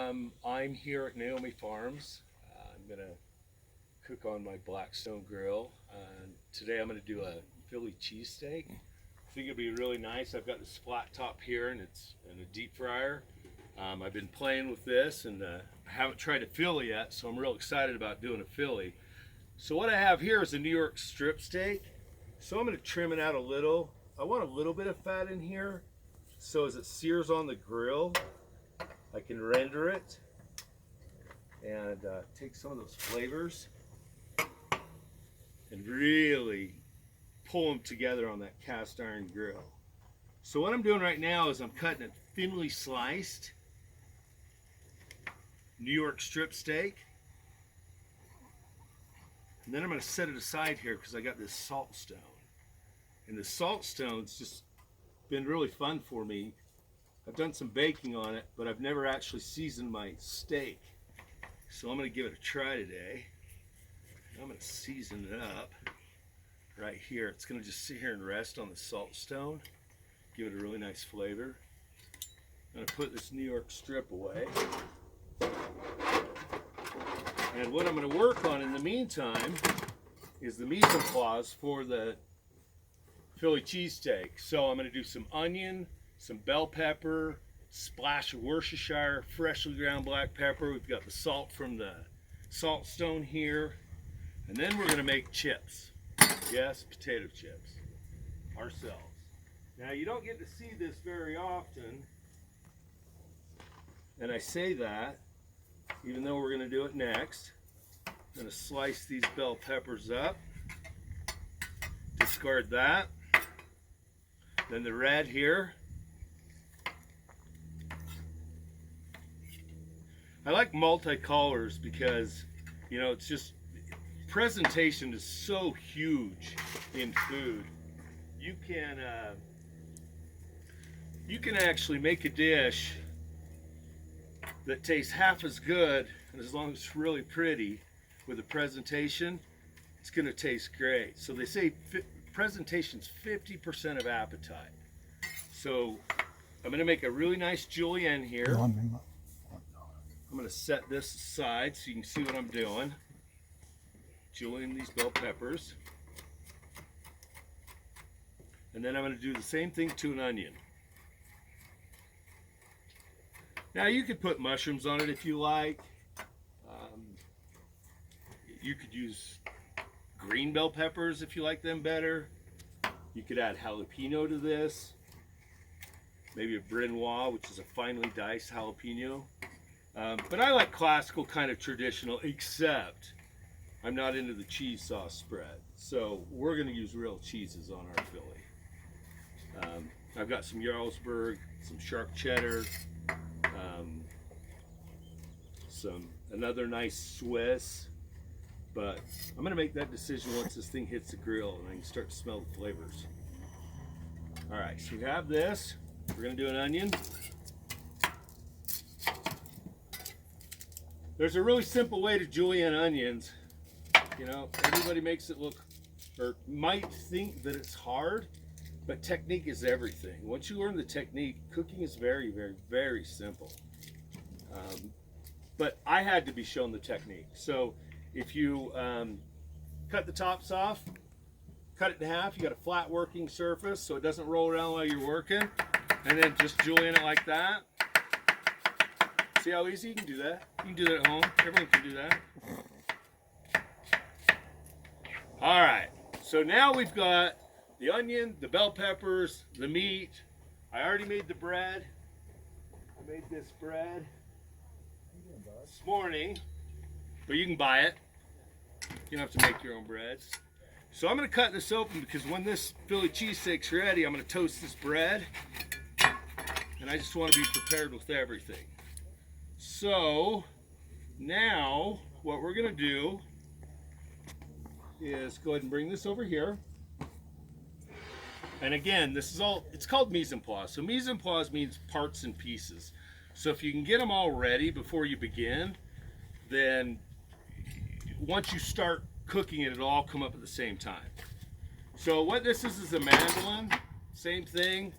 I'm here at Naomi Farms. I'm gonna cook on my Blackstone grill. Today I'm gonna do a Philly cheesesteak. I think it'll be really nice. I've got this flat top here and it's in a deep fryer. I've been playing with this and I haven't tried a Philly yet, so I'm real excited about doing a Philly. So what I have here is a New York strip steak. So I'm gonna trim it out a little. I want a little bit of fat in here, so as it sears on the grill, I can render it and take some of those flavors and really pull them together on that cast iron grill. So what I'm doing right now is I'm cutting it thinly sliced New York strip steak. And then I'm going to set it aside here because I got this salt stone. And the salt stone's just been really fun for me. I've done some baking on it, but I've never actually seasoned my steak. So I'm going to give it a try today. I'm going to season it up right here. It's going to just sit here and rest on the salt stone. Give it a really nice flavor. I'm going to put this New York strip away. And what I'm going to work on in the meantime is the mise en place for the Philly cheesesteak. So I'm going to do some onion, some bell pepper, splash of Worcestershire, freshly ground black pepper. We've got the salt from the salt stone here. And then we're going to make chips. Yes, potato chips ourselves. Now you don't get to see this very often. And I say that even though we're going to do it next. I'm going to slice these bell peppers up. Discard that. Then the red here. I like multicolors because, you know, it's just, presentation is so huge in food. You can actually make a dish that tastes half as good, and as long as it's really pretty with a presentation, it's going to taste great. So they say presentation's 50% of appetite. So I'm going to make a really nice julienne here. I'm going to set this aside so you can see what I'm doing. Julienne these bell peppers. And then I'm going to do the same thing to an onion. Now you could put mushrooms on it if you like. You could use green bell peppers if you like them better. You could add jalapeno to this. Maybe a Brunoise, which is a finely diced jalapeno. But I like classical, kind of traditional, except I'm not into the cheese sauce spread. So we're going to use real cheeses on our Philly. I've got some Jarlsberg, some sharp cheddar, another nice Swiss. But I'm going to make that decision once this thing hits the grill and I can start to smell the flavors. All right, so we have this. We're going to do an onion. There's a really simple way to julienne onions. You know, everybody makes it look, or might think that it's hard, but technique is everything. Once you learn the technique, cooking is very, very, very simple. But I had to be shown the technique. So if you cut the tops off, cut it in half, you got a flat working surface so it doesn't roll around while you're working, and then just julienne it like that. See how easy you can do that? You can do that at home. Everyone can do that. All right, so now we've got the onion, the bell peppers, the meat. I already made the bread. I made this bread this morning, but you can buy it. You don't have to make your own breads. So I'm going to cut this open because when this Philly cheesesteak's ready, I'm going to toast this bread. And I just want to be prepared with everything. So now what we're going to do is go ahead and bring this over here. And again, this is all, it's called mise en place. So mise en place means parts and pieces. So if you can get them all ready before you begin, then once you start cooking it, it'll all come up at the same time. So what this is a mandolin, same thing.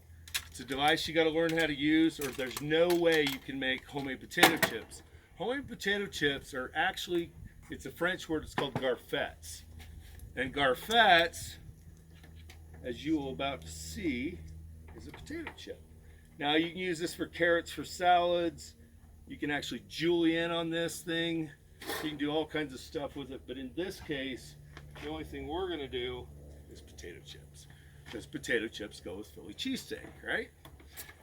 It's It's a device you got to learn how to use, or there's no way you can make homemade potato chips. Homemade potato chips are actually, it's a French word, it's called garfettes. And garfettes, as you will about to see, is a potato chip. Now you can use this for carrots for salads. You can actually julienne on this thing. You can do all kinds of stuff with it, but in this case, the only thing we're gonna do is potato chips. Because potato chips go with Philly cheesesteak, right?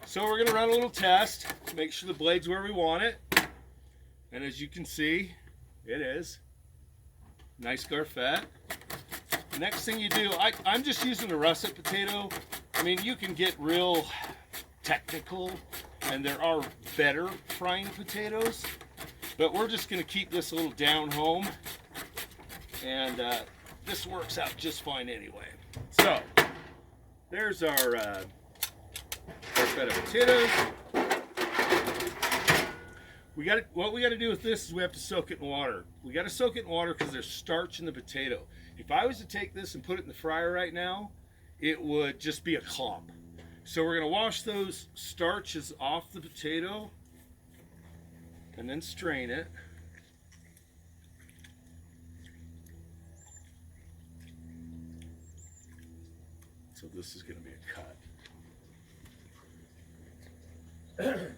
So we're gonna run a little test, make sure the blade's where we want it. And as you can see, it is. Nice garfette. The next thing you do, I'm just using a russet potato. I mean, you can get real technical, and there are better frying potatoes, but we're just gonna keep this a little down home, and this works out just fine anyway. So, there's our feta potatoes. What we got to do with this is we have to soak it in water. We got to soak it in water because there's starch in the potato. If I was to take this and put it in the fryer right now, it would just be a clump. So we're going to wash those starches off the potato and then strain it. So this is going to be a cut.